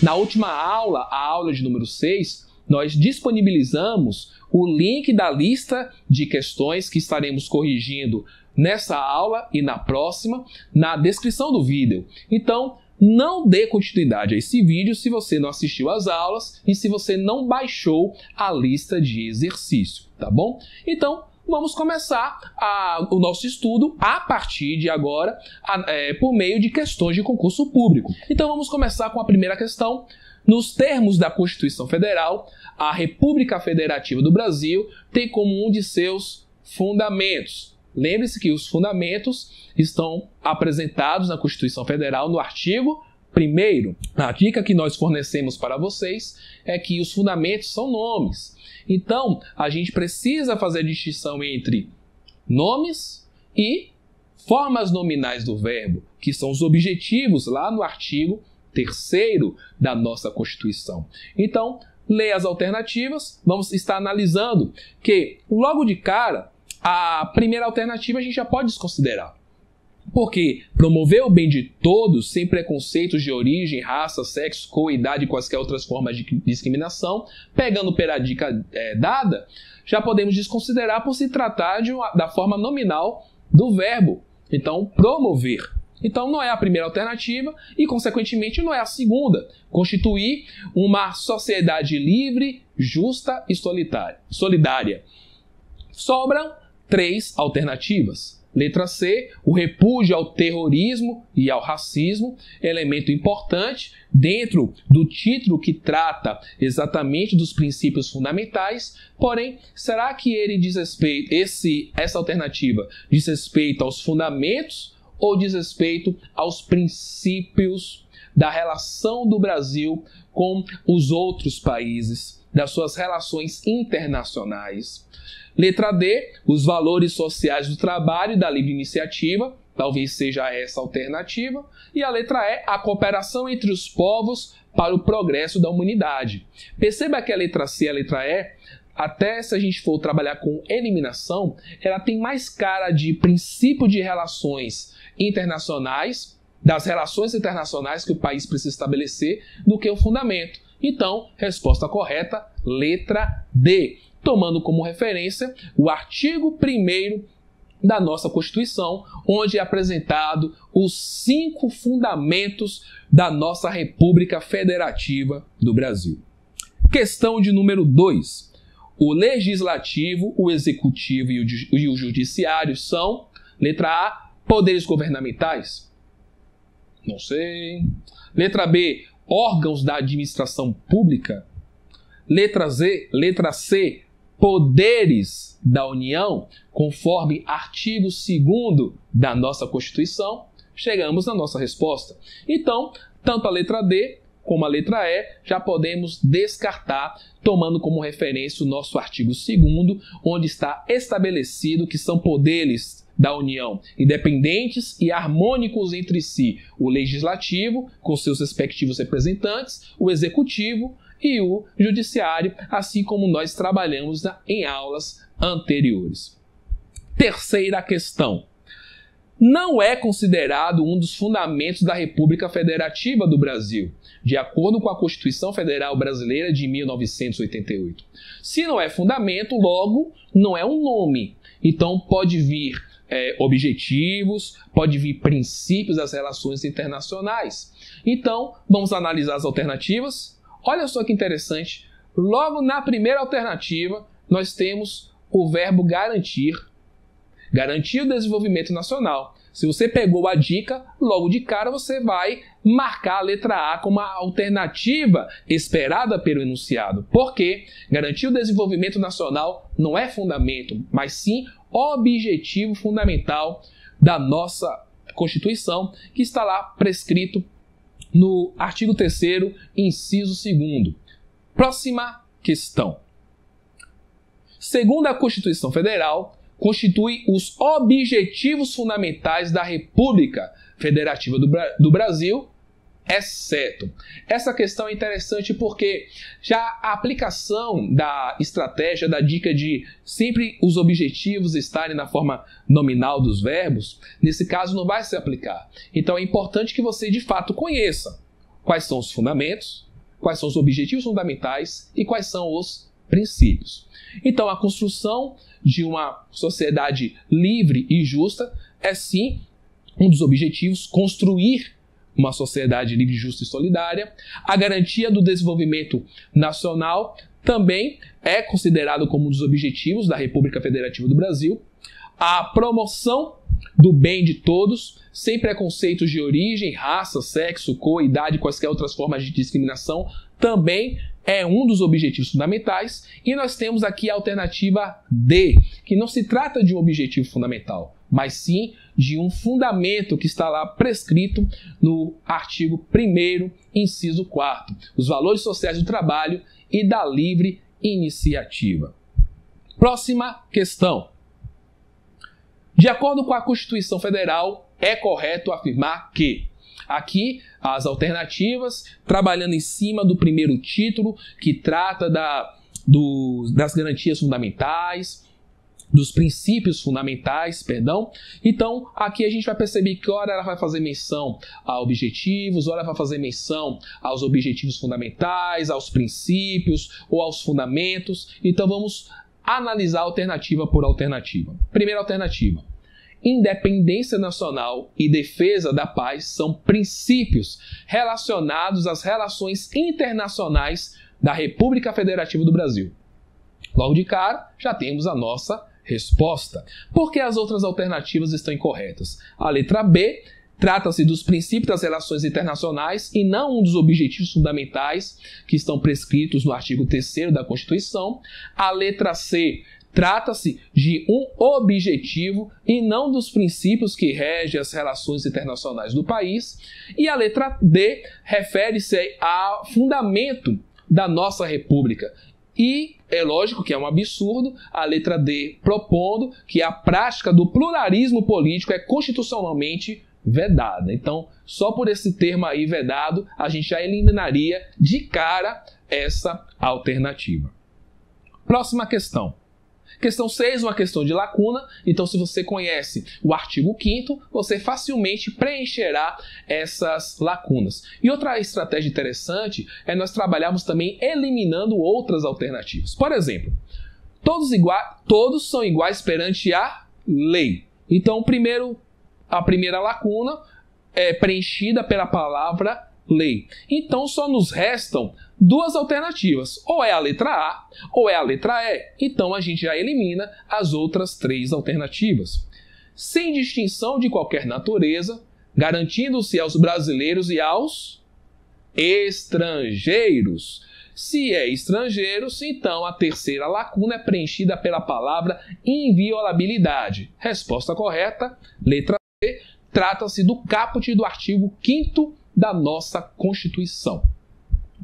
Na última aula, a aula de número 6, nós disponibilizamos o link da lista de questões que estaremos corrigindo nessa aula e na próxima, na descrição do vídeo. Então, não dê continuidade a esse vídeo se você não assistiu às aulas e se você não baixou a lista de exercício, tá bom? Então, vamos começar o nosso estudo a partir de agora, por meio de questões de concurso público. Então, vamos começar com a primeira questão. Nos termos da Constituição Federal, a República Federativa do Brasil tem como um de seus fundamentos. Lembre-se que os fundamentos estão apresentados na Constituição Federal no artigo 1º. A dica que nós fornecemos para vocês é que os fundamentos são nomes. Então, a gente precisa fazer a distinção entre nomes e formas nominais do verbo, que são os objetivos lá no artigo 3º da nossa Constituição. Então, leia as alternativas. Vamos estar analisando que, logo de cara, a primeira alternativa a gente já pode desconsiderar. Porque promover o bem de todos, sem preconceitos de origem, raça, sexo, cor, idade e quaisquer outras formas de discriminação, pegando pela dica dada, já podemos desconsiderar por se tratar da forma nominal do verbo. Então, promover. Então, não é a primeira alternativa e, consequentemente, não é a segunda. Constituir uma sociedade livre, justa e solidária. Sobram 3 alternativas. Letra C, o repúdio ao terrorismo e ao racismo, elemento importante dentro do título que trata exatamente dos princípios fundamentais. Porém, será que ele diz respeito, essa alternativa diz respeito aos fundamentos ou diz respeito aos princípios da relação do Brasil com os outros países, das suas relações internacionais? Letra D, os valores sociais do trabalho e da livre iniciativa, talvez seja essa a alternativa. E a letra E, a cooperação entre os povos para o progresso da humanidade. Perceba que a letra C e a letra E, até se a gente for trabalhar com eliminação, ela tem mais cara de princípio de relações internacionais, das relações internacionais que o país precisa estabelecer, do que o fundamento. Então, resposta correta, letra D. Tomando como referência o artigo 1º da nossa Constituição, onde é apresentado os 5 fundamentos da nossa República Federativa do Brasil. Questão de número 2. O Legislativo, o Executivo e o Judiciário são, letra A, poderes governamentais? Não sei. Letra B, órgãos da administração pública? Letra C, poderes da União, conforme artigo 2º da nossa Constituição? Chegamos na nossa resposta. Então, tanto a letra D como a letra E já podemos descartar, tomando como referência o nosso artigo 2º, onde está estabelecido que são poderes da União independentes e harmônicos entre si: o Legislativo, com seus respectivos representantes, o Executivo e o Judiciário, assim como nós trabalhamos em aulas anteriores. Terceira questão. Não é considerado um dos fundamentos da República Federativa do Brasil, de acordo com a Constituição Federal Brasileira de 1988. Se não é fundamento, logo não é um nome. Então pode vir objetivos, pode vir princípios das relações internacionais. Então, vamos analisar as alternativas. Olha só que interessante, logo na primeira alternativa, nós temos o verbo garantir. Garantir o desenvolvimento nacional. Se você pegou a dica, logo de cara você vai marcar a letra A como a alternativa esperada pelo enunciado. Porque garantir o desenvolvimento nacional não é fundamento, mas sim objetivo fundamental da nossa Constituição, que está lá prescrito no artigo 3º, inciso 2º. Próxima questão. Segundo a Constituição Federal, constitui os objetivos fundamentais da República Federativa do Brasil, exceto. Essa questão é interessante porque já a aplicação da estratégia, da dica de sempre os objetivos estarem na forma nominal dos verbos, nesse caso não vai se aplicar. Então é importante que você de fato conheça quais são os fundamentos, quais são os objetivos fundamentais e quais são os princípios. Então, a construção de uma sociedade livre e justa é sim um dos objetivos, construir uma sociedade livre, justa e solidária. A garantia do desenvolvimento nacional também é considerado como um dos objetivos da República Federativa do Brasil. A promoção do bem de todos, sem preconceitos de origem, raça, sexo, cor, idade, quaisquer outras formas de discriminação, também é um dos objetivos fundamentais. E nós temos aqui a alternativa D, que não se trata de um objetivo fundamental, mas sim de um fundamento que está lá prescrito no artigo 1º, inciso 4º, os valores sociais do trabalho e da livre iniciativa. Próxima questão. De acordo com a Constituição Federal, é correto afirmar que aqui as alternativas, trabalhando em cima do primeiro título, que trata das garantias fundamentais, dos princípios fundamentais, perdão. Então, aqui a gente vai perceber que ora ela vai fazer menção a objetivos, ora vai fazer menção aos objetivos fundamentais, aos princípios ou aos fundamentos. Então, vamos analisar alternativa por alternativa. Primeira alternativa. Independência nacional e defesa da paz são princípios relacionados às relações internacionais da República Federativa do Brasil. Logo de cara, já temos a nossa resposta. Por que as outras alternativas estão incorretas? A letra B trata-se dos princípios das relações internacionais e não um dos objetivos fundamentais que estão prescritos no artigo 3º da Constituição. A letra C trata-se de um objetivo e não dos princípios que regem as relações internacionais do país. E a letra D refere-se ao fundamento da nossa República. E é lógico que é um absurdo a letra D propondo que a prática do pluralismo político é constitucionalmente vedada. Então, só por esse termo aí vedado, a gente já eliminaria de cara essa alternativa. Próxima questão. Questão 6, uma questão de lacuna. Então, se você conhece o artigo 5º, você facilmente preencherá essas lacunas. E outra estratégia interessante é nós trabalharmos também eliminando outras alternativas. Por exemplo, todos são iguais perante a lei. Então, a primeira lacuna é preenchida pela palavra lei. Então, só nos restam duas alternativas, ou é a letra A ou é a letra E. Então a gente já elimina as outras 3 alternativas. Sem distinção de qualquer natureza, garantindo-se aos brasileiros e aos estrangeiros. Se é estrangeiros, então a terceira lacuna é preenchida pela palavra inviolabilidade. Resposta correta, letra C, trata-se do caput do artigo 5º da nossa Constituição.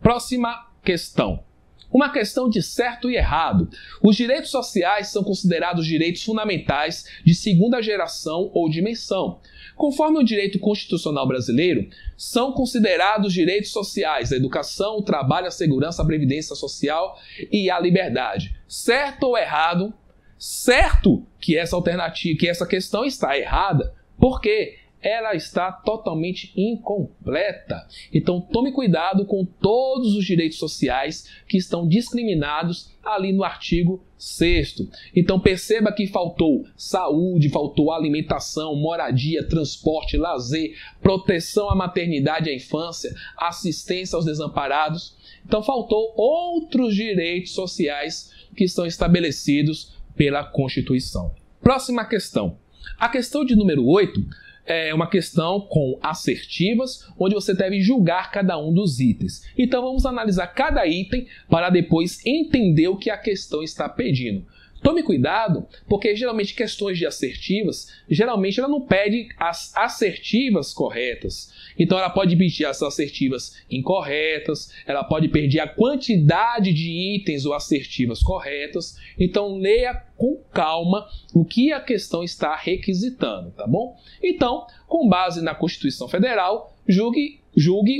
Próxima questão. Uma questão de certo e errado. Os direitos sociais são considerados direitos fundamentais de segunda geração ou dimensão. Conforme o direito constitucional brasileiro, são considerados direitos sociais a educação, o trabalho, a segurança, a previdência social e a liberdade. Certo ou errado? Certo que essa questão está errada. Por quê? Ela está totalmente incompleta. Então tome cuidado com todos os direitos sociais que estão discriminados ali no artigo 6º. Então perceba que faltou saúde, faltou alimentação, moradia, transporte, lazer, proteção à maternidade e à infância, assistência aos desamparados. Então faltou outros direitos sociais que estão estabelecidos pela Constituição. Próxima questão. A questão de número 8 é uma questão com assertivas, onde você deve julgar cada um dos itens. Então vamos analisar cada item para depois entender o que a questão está pedindo. Tome cuidado, porque geralmente questões de assertivas, geralmente ela não pede as assertivas corretas. Então ela pode pedir as assertivas incorretas, ela pode pedir a quantidade de itens ou assertivas corretas. Então leia com calma o que a questão está requisitando, tá bom? Então, com base na Constituição Federal, julgue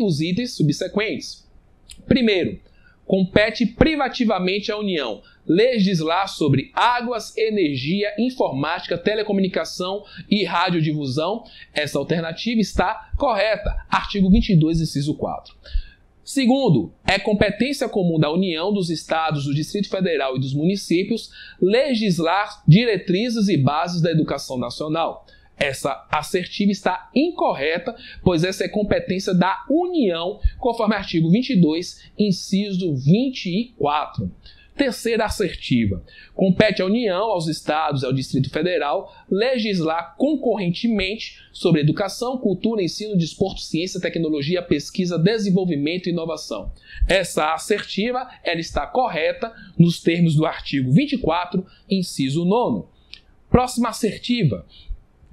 os itens subsequentes. Primeiro, compete privativamente à União legislar sobre águas, energia, informática, telecomunicação e radiodifusão. Essa alternativa está correta. Artigo 22, inciso 4. Segundo, é competência comum da União, dos Estados, do Distrito Federal e dos municípios legislar diretrizes e bases da educação nacional. Essa assertiva está incorreta, pois essa é competência da União, conforme artigo 22, inciso 24. Terceira assertiva. Compete à União, aos Estados e ao Distrito Federal legislar concorrentemente sobre educação, cultura, ensino, desporto, ciência, tecnologia, pesquisa, desenvolvimento e inovação. Essa assertiva ela está correta nos termos do artigo 24, inciso 9. Próxima assertiva.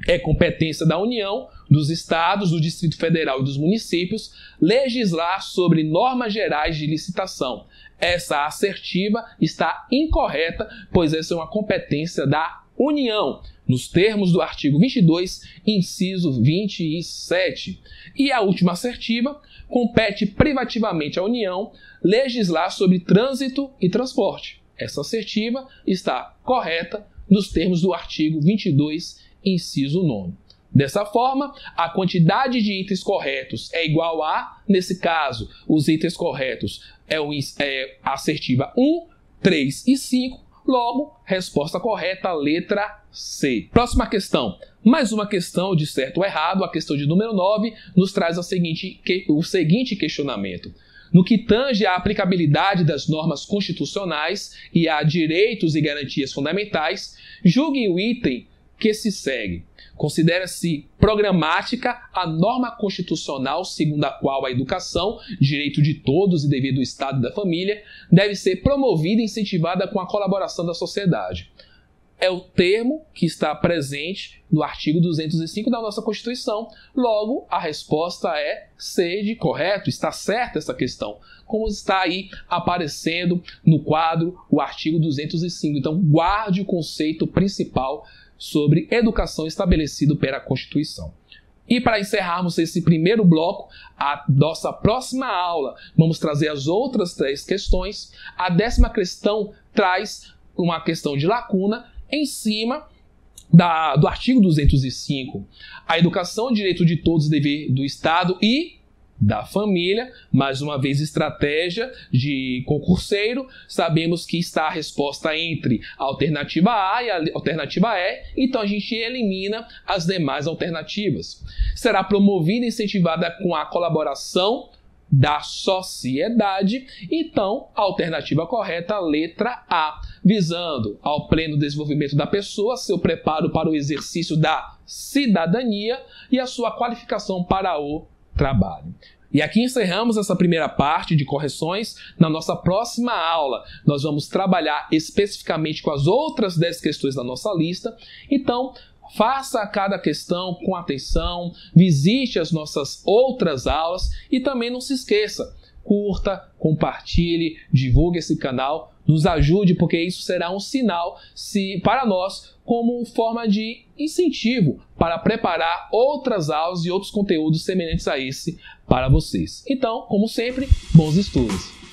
É competência da União, dos Estados, do Distrito Federal e dos municípios legislar sobre normas gerais de licitação. Essa assertiva está incorreta, pois essa é uma competência da União, nos termos do artigo 22, inciso 27. E a última assertiva, compete privativamente à União legislar sobre trânsito e transporte. Essa assertiva está correta nos termos do artigo 22, inciso 9. Dessa forma, a quantidade de itens corretos é igual a, nesse caso, os itens corretos é a assertiva 1, 3 e 5. Logo, resposta correta, letra C. Próxima questão. Mais uma questão de certo ou errado. A questão de número 9 nos traz o seguinte questionamento. No que tange à aplicabilidade das normas constitucionais e a direitos e garantias fundamentais, julgue o item que se segue. Considera-se programática a norma constitucional segundo a qual a educação, direito de todos e dever do Estado e da família, deve ser promovida e incentivada com a colaboração da sociedade. É o termo que está presente no artigo 205 da nossa Constituição. Logo, a resposta é C de correto. Está certa essa questão, como está aí aparecendo no quadro o artigo 205. Então, guarde o conceito principal sobre educação estabelecido pela Constituição. E para encerrarmos esse primeiro bloco, a nossa próxima aula, vamos trazer as outras 3 questões. A 10ª questão traz uma questão de lacuna em cima do artigo 205. A educação, direito de todos, dever do Estado e da família, mais uma vez estratégia de concurseiro. Sabemos que está a resposta entre a alternativa A e a alternativa E, então a gente elimina as demais alternativas. Será promovida e incentivada com a colaboração da sociedade, então a alternativa correta, letra A, visando ao pleno desenvolvimento da pessoa, seu preparo para o exercício da cidadania e a sua qualificação para o trabalho. E aqui encerramos essa primeira parte de correções. Na nossa próxima aula, nós vamos trabalhar especificamente com as outras 10 questões da nossa lista. Então, faça cada questão com atenção, visite as nossas outras aulas e também não se esqueça, curta, compartilhe, divulgue esse canal, nos ajude, porque isso será um sinal para nós como forma de incentivo para preparar outras aulas e outros conteúdos semelhantes a esse para vocês. Então, como sempre, bons estudos!